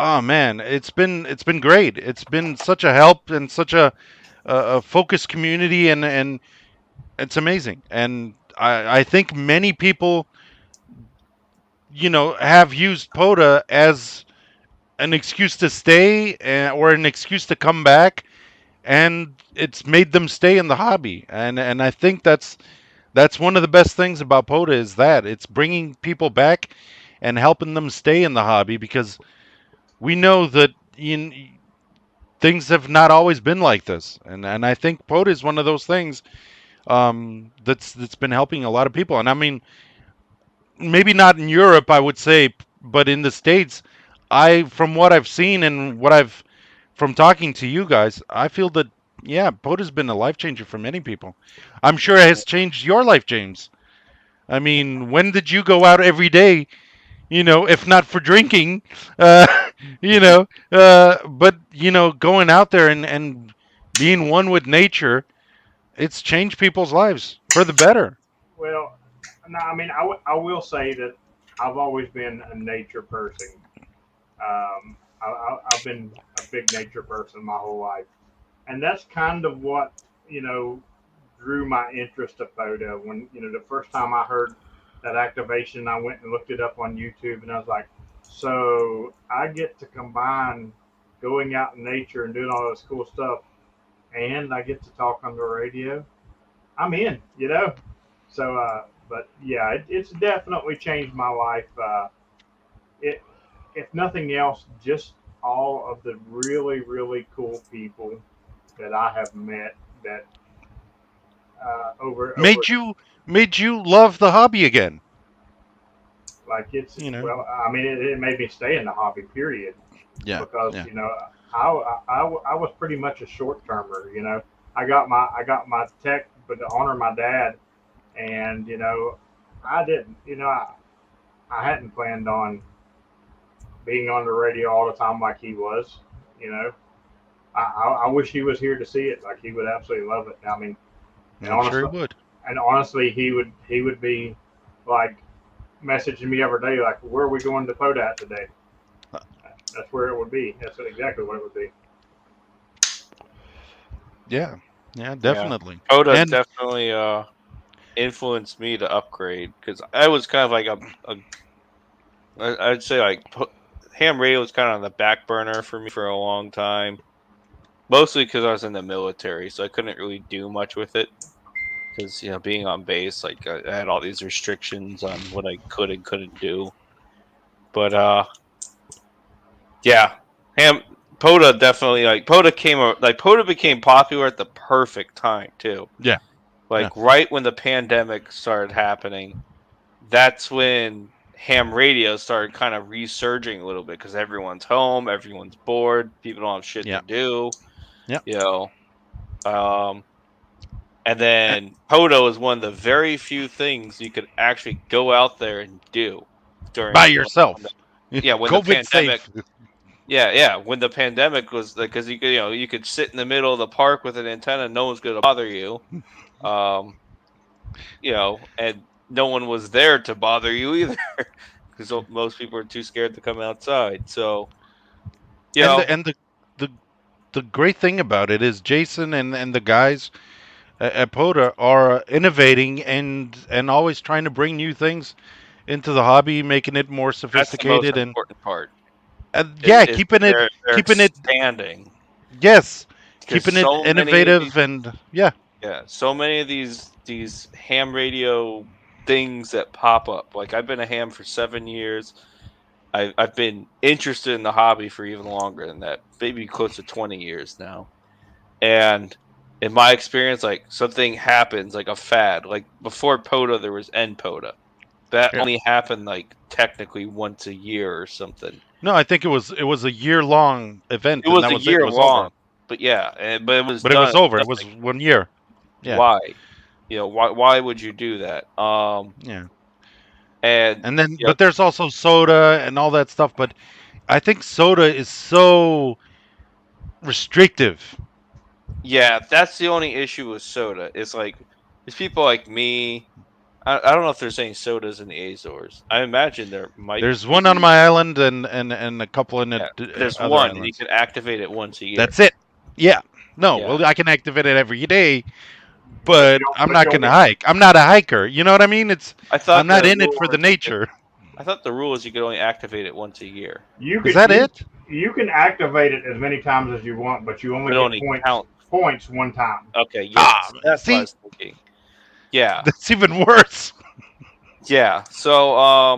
oh man, it's been great. It's been such a help and such a focused community, and it's amazing. And I think many people, have used POTA as an excuse to stay, or an excuse to come back, and it's made them stay in the hobby. And I think that's one of the best things about POTA, is that it's bringing people back and helping them stay in the hobby, because we know that things have not always been like this, and I think POTA is one of those things that's been helping a lot of people. And I mean, maybe not in Europe, I would say, but in the States, from what I've seen and what I've from talking to you guys, I feel that yeah, POTA's been a life changer for many people. I'm sure it has changed your life, James. I mean, when did you go out every day? If not for drinking, uh, but going out there and being one with nature, it's changed people's lives for the better. Well, no, I mean, I will say that I've always been a nature person. I've been a big nature person my whole life, and that's kind of what drew my interest to photo. When the first time I heard that activation, I went and looked it up on YouTube, and I was like, so I get to combine going out in nature and doing all this cool stuff, and I get to talk on the radio. I'm in. So, but yeah, it's definitely changed my life. It, if nothing else, just all of the really, really cool people that I have met that over Made you love the hobby again. like it's You know. well, I mean, it made me stay in the hobby period Yeah. because Yeah. I was pretty much a short termer. I got my tech, but to honor my dad, and I didn't. I hadn't planned on being on the radio all the time like he was. You know, I wish he was here to see it. Like he would absolutely love it. I mean, and I'm sure honestly, he would. he would be like messaging me every day, like, where are we going to Podat today? That's where it would be. That's exactly what it would be. Yeah, definitely. Coda And definitely influenced me to upgrade because I was kind of like I'd say like ham radio was kind of on the back burner for me for a long time, mostly because I was in the military, so I couldn't really do much with it. Because being on base, like I had all these restrictions on what I could and couldn't do. But yeah, Poda definitely Poda became popular at the perfect time too. Yeah. Right when the pandemic started happening, that's when ham radio started kind of resurging a little bit because everyone's home, everyone's bored, people don't have shit to do. Yeah. And then Podo is one of the very few things you could actually go out there and do during by yourself. When COVID the pandemic. safe. Yeah. When the pandemic was because you could sit in the middle of the park with an antenna, no one's going to bother you. And no one was there to bother you either because most people are too scared to come outside. So, and the great thing about it is Jason and the guys at POTA are innovating and always trying to bring new things into the hobby, making it more sophisticated. That's the most important part. Keeping it expanding. Yes, keeping it innovative and Yeah, so many of these ham radio things that pop up. Like I've been a ham for 7 years. I've been interested in the hobby for even longer than that, maybe close to 20 years now. And in my experience, like something happens, like a fad. Like before POTA, there was NPOTA. That only happened like technically once a year or something. No, I think it was a year-long event. It was a year long, but but it was. But it was over. It was 1 year. Yeah. Why? Why would you do that? Yeah. And then, but there's also soda and all that stuff. But I think soda is so restrictive. Yeah, that's the only issue with soda. It's like there's people like me. I don't know if there's any sodas in the Azores. I imagine there might. There's one on my island and a couple in there's other one, islands. and you can activate it once a year. That's it. Yeah. No, well, I can activate it every day, but I'm not going to hike. I'm not a hiker. You know what I mean? I'm not in it for the nature. I thought the rule is you could only activate it once a year. Is that it? You can activate it as many times as you want, but you only get points one time. Okay, yeah. That's what I was thinking. Yeah. That's even worse. Yeah. So, I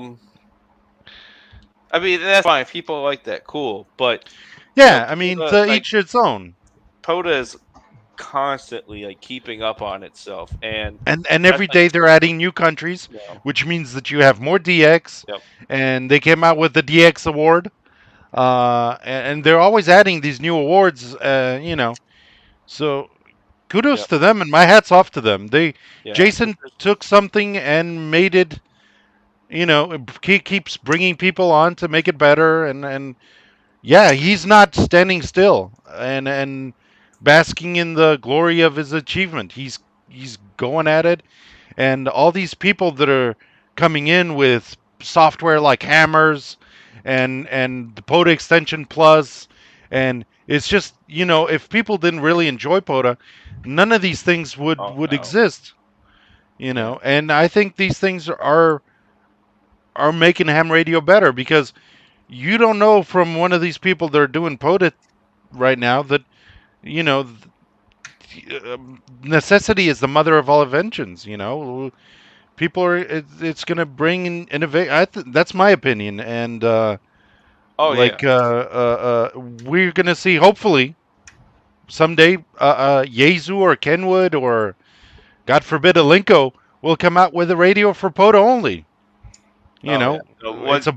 mean, that's fine. People like that. Cool. But yeah, I mean, to each its own. POTA is constantly like keeping up on itself, and every day they're adding new countries, which means that you have more DX. Yep. And they came out with the DX award, and they're always adding these new awards. So kudos to them, and my hat's off to them. Jason took something and made it. He keeps bringing people on to make it better, and he's not standing still and basking in the glory of his achievement. He's going at it, and all these people that are coming in with software like Hammers and the POTA Extension Plus, and it's just if people didn't really enjoy POTA, none of these things would exist. And I think these things are making ham radio better, because you don't know from one of these people that are doing POTA right now that necessity is the mother of all inventions. People are it's going to bring innovation. That's my opinion, and we're going to see, hopefully someday, Yaesu or Kenwood or, God forbid, Alinco will come out with a radio for POTA only. It's a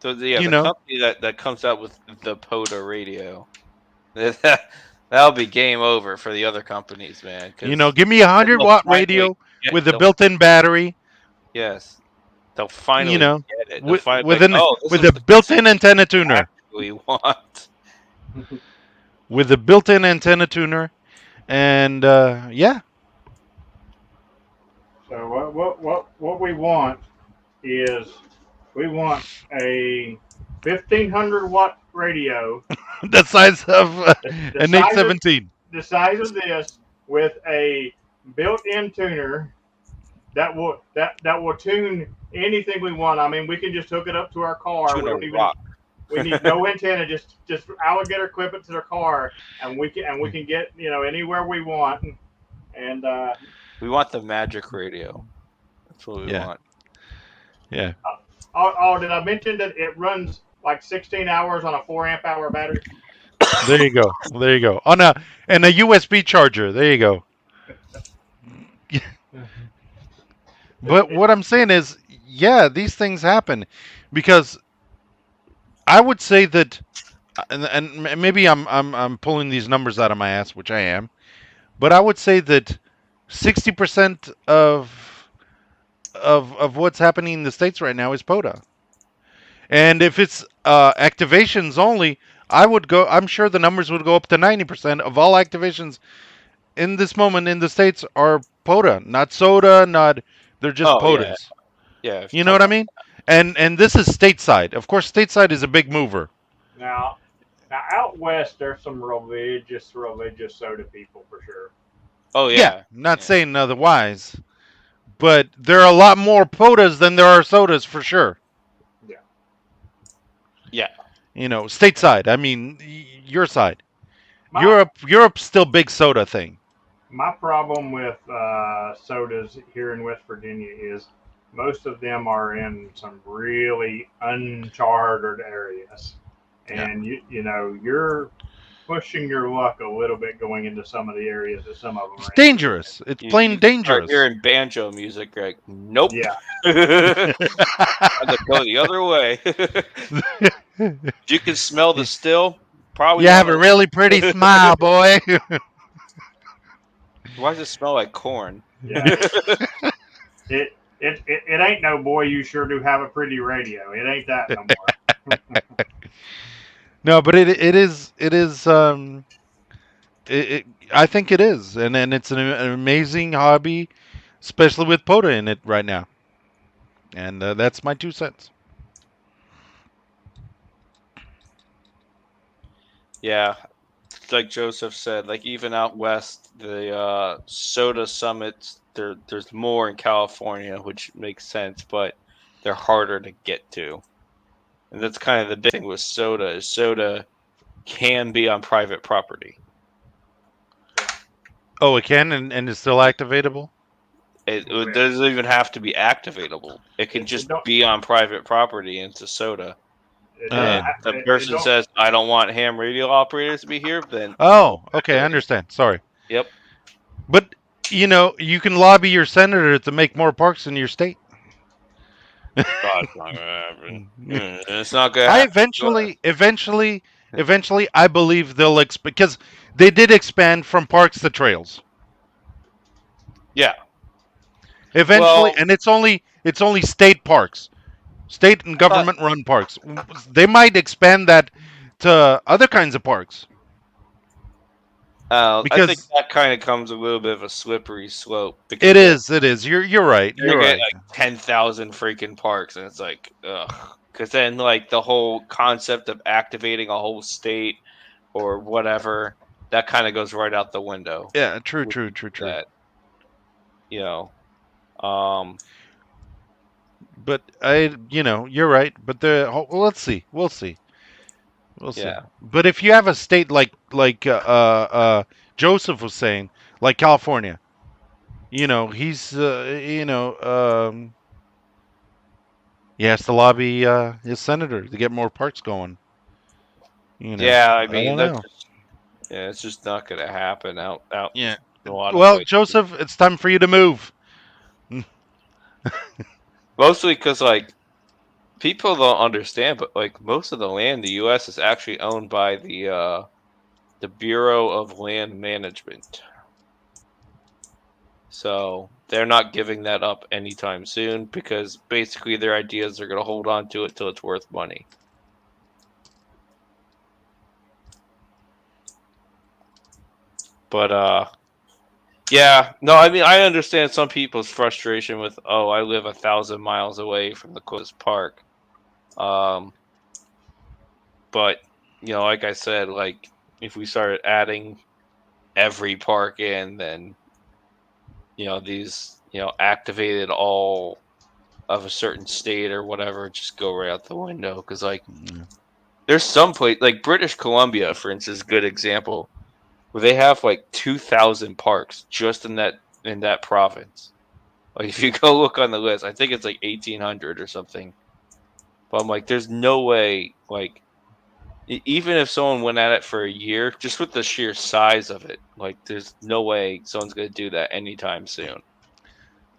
the company that comes out with the POTA radio, That'll be game over for the other companies, man. You know, give me a 100-watt radio with a built-in battery. Yes, they'll You finally know, get it. They'll with finally with, an, this with is a the built-in antenna tuner. we want. With a built-in antenna tuner, and yeah. So what we want is we want a 1500-watt radio, The size of the an size of 817. the size of this, with a built-in tuner that will tune anything we want. I mean, we can just hook it up to our car. We need no antenna. Just alligator clip it to their car, and we can get anywhere we want. And we want the magic radio. That's what we want. Yeah. Oh, did I mention that it runs like 16 hours on a 4 amp hour battery? There you go. There you go. On a USB charger. There you go. But what I'm saying is, yeah, these things happen because I would say that, and maybe I'm pulling these numbers out of my ass, which I am, but I would say that 60% of what's happening in the States right now is POTA. And if it's activations only, I'm sure the numbers would go up to 90% of all activations in this moment in the States are POTA, not soda, they're just POTAs. Yeah. You know what I mean? And this is stateside. Of course, stateside is a big mover. Now out west, there's some religious soda people for sure. Oh yeah. Not saying otherwise, but there are a lot more POTAs than there are sodas for sure. Yeah. You know, stateside. I mean, your side. Europe's still big soda thing. My problem with sodas here in West Virginia is most of them are in some really uncharted areas, and you're pushing your luck a little bit going into some of the areas that some of them are. It's dangerous. It's plain dangerous. You're in banjo music, like nope. Yeah. I'm gonna go the other way. You can smell the still. Probably. You have a really pretty smile, boy. Why does it smell like corn? Yeah. It ain't no boy. You sure do have a pretty radio. It ain't that no more. No, but it is. I think it is, and it's an amazing hobby, especially with POTA in it right now. And that's my 2 cents. Yeah, like Joseph said, like even out west, the soda summits, there's more in California, which makes sense, but they're harder to get to. And that's kind of the big thing with soda, is soda can be on private property. Oh, it can, and it's still activatable? It doesn't even have to be activatable. It can just be on private property, and it's a soda. And the person says, I don't want ham radio operators to be here, then... Oh, okay, I understand. Sorry. Yep. But, you can lobby your senator to make more parks in your state. It's not gonna happen. It's not gonna happen. Eventually, I believe they'll because they did expand from parks to trails. Yeah. Eventually, and it's only state parks, state and government-run parks. They might expand that to other kinds of parks. I think that kind of comes a little bit of a slippery slope. It is. You're right. You're right. Like 10,000 freaking parks, and it's like, ugh. Because then, like, the whole concept of activating a whole state or whatever, that kind of goes right out the window. Yeah, true. That, But you're right. But let's see. We'll see. Yeah. But if you have a state like Joseph was saying, like California, he's he has to lobby his senator to get more parks going. Yeah, I mean, it's just not going to happen out. Yeah. A lot well, of Joseph, it's time for you to move. Mostly because, like, people don't understand, but like most of the land in the U.S. is actually owned by the the Bureau of Land Management. So they're not giving that up anytime soon because basically their ideas are going to hold on to it till it's worth money. But yeah, no, I mean I understand some people's frustration with I live 1,000 miles away from the closest park. But like I said, like if we started adding every park in, then these activated all of a certain state or whatever just go right out the window because there's some place like British Columbia, for instance, is a good example where they have like 2,000 parks just in that province. Like if you go look on the list, I think it's like 1,800 or something. But I'm like, there's no way, like, even if someone went at it for a year, just with the sheer size of it, like, there's no way someone's going to do that anytime soon.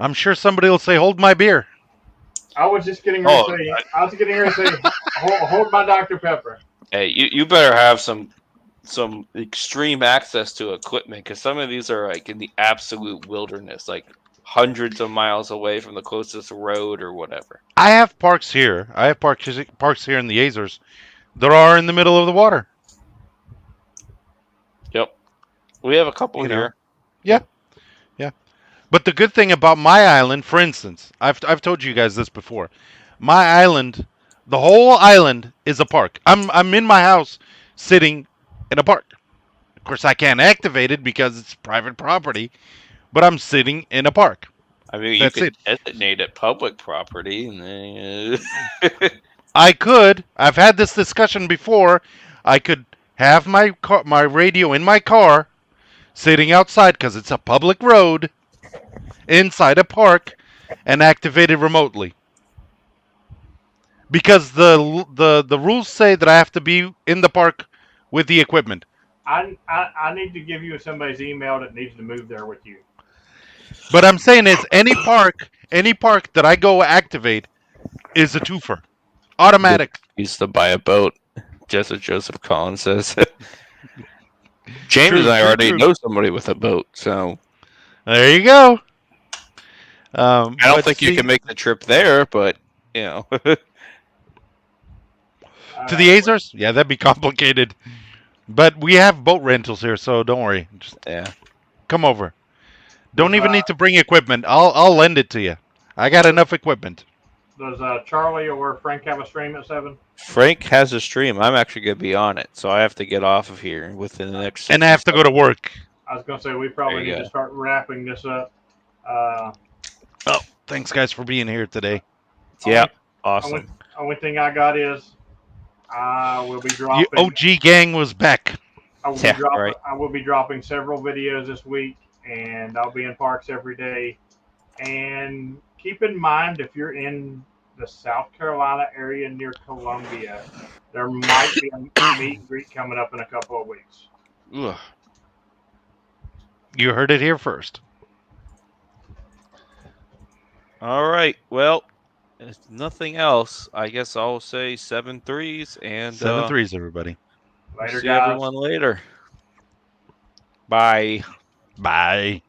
I'm sure somebody will say, "Hold my beer." I was just getting ready to say, hold my Dr. Pepper. Hey, you better have some extreme access to equipment because some of these are like in the absolute wilderness, like hundreds of miles away from the closest road or whatever. I have parks here. I have parks here in the Azores that are in the middle of the water. Yep, we have a couple here. Yeah. But the good thing about my island, for instance, I've told you guys this before. My island, the whole island is a park. I'm in my house sitting in a park. Of course, I can't activate it because it's private property, but I'm sitting in a park. I mean, you could designate it public property. I could. I've had this discussion before. I could have my radio in my car, sitting outside because it's a public road, inside a park, and activate it remotely. Because the rules say that I have to be in the park with the equipment. I need to give you somebody's email that needs to move there with you. But I'm saying is any park that I go activate is a twofer. Automatic. Used to buy a boat, just as Joseph Collins says. James and I already know somebody with a boat, so there you go. I don't think you can make the trip there, but to the Azores, yeah, that'd be complicated. But we have boat rentals here, so don't worry. Just come over. Don't even need to bring equipment. I'll lend it to you. I got enough equipment. Does Charlie or Frank have a stream at 7? Frank has a stream. I'm actually going to be on it, so I have to get off of here within the next. And I have to go to work. I was going to say we probably need to start wrapping this up. Thanks guys for being here today. Yeah, awesome. Only thing I got is we'll be dropping. The OG gang was back. I will be dropping several videos this week, and I'll be in parks every day. And keep in mind, if you're in the South Carolina area near Columbia, there might be a meet and greet coming up in a couple of weeks. Ugh. You heard it here first. All right. Well, if nothing else, I guess I'll say 7 threes and 7 threes, everybody. Later, see guys. everyone later. Bye. Bye.